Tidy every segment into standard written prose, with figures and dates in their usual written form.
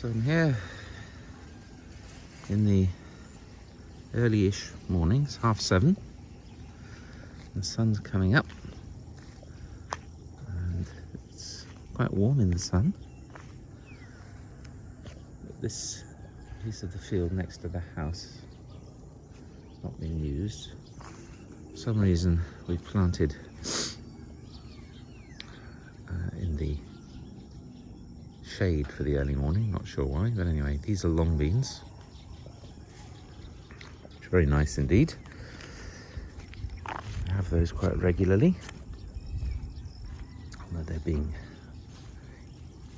So I'm here in the early-ish mornings, 7:30. The sun's coming up and it's quite warm in the sun. But this piece of the field next to the house is not being used. For some reason we've planted in the shade for the early morning, not sure why, but anyway, these are long beans, which are very nice indeed. I have those quite regularly, although they're being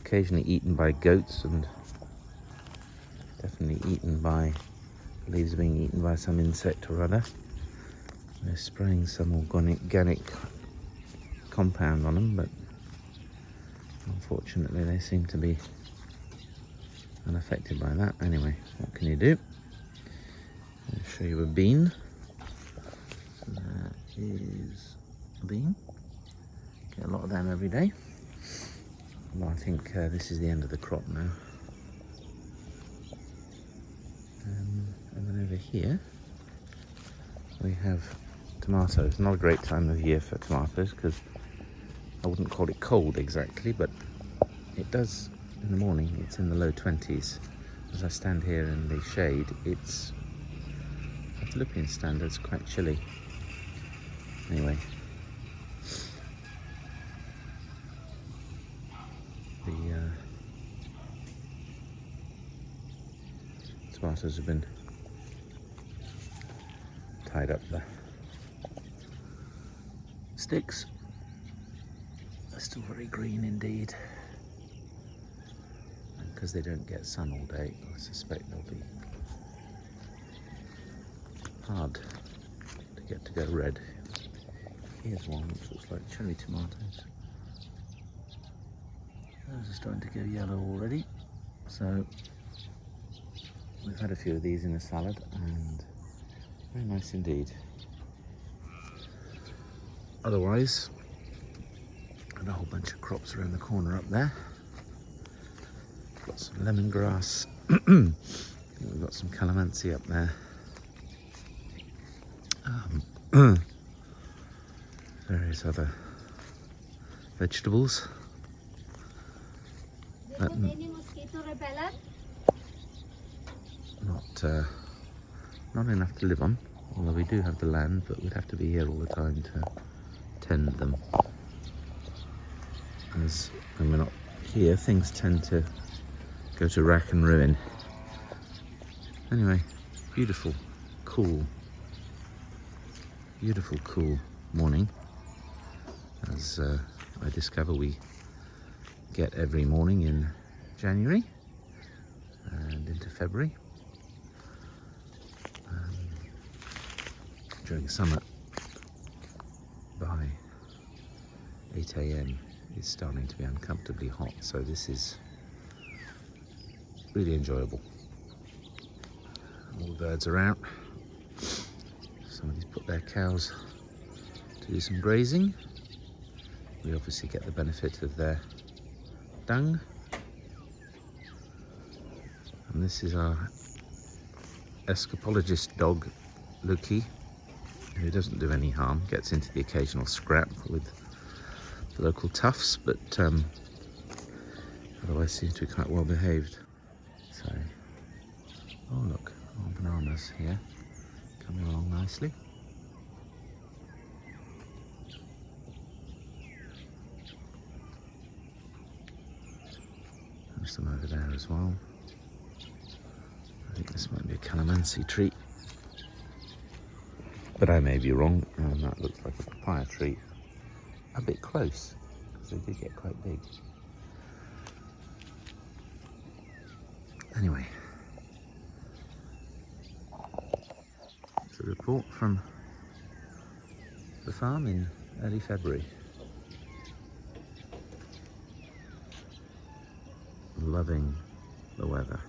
occasionally eaten by goats and definitely leaves are being eaten by some insect or other. They're spraying some organic compound on them, but unfortunately they seem to be unaffected by that. Anyway, what can you do? I'll show you a bean. That is a bean. Get a lot of them every day. Well, I think this is the end of the crop now. And then over here we have tomatoes. Not a great time of year for tomatoes because I wouldn't call it cold exactly, but it does in the morning. It's in the low 20s. As I stand here in the shade, it's, for Philippine standards, quite chilly. Anyway, the tomatoes have been tied up the sticks. They're still very green indeed. And because they don't get sun all day, I suspect they'll be hard to get to go red. Here's one which looks like cherry tomatoes. Those are starting to go yellow already. So we've had a few of these in the salad and very nice indeed. Otherwise, and a whole bunch of crops around the corner up there. Got some lemongrass. We've got some calamansi up there. Various other vegetables. Any mosquito repellent? Not enough to live on. Although we do have the land, but we'd have to be here all the time to tend them. As when we're not here, things tend to go to rack and ruin. Anyway, beautiful, cool morning. As I discover we get every morning in January and into February. During summer, by 8 AM, it's starting to be uncomfortably hot, so this is really enjoyable. All the birds are out. Somebody's put their cows to do some grazing. We obviously get the benefit of their dung. And this is our escapologist dog, Lucky, who doesn't do any harm, gets into the occasional scrap with the local toughs, but otherwise seems to be quite well behaved. So, oh look, more bananas here, coming along nicely. There's some over there as well. I think this might be a calamansi tree, but I may be wrong, and that looks like a papaya tree. A bit close, because they do get quite big. Anyway, it's a report from the farm in early February. Loving the weather.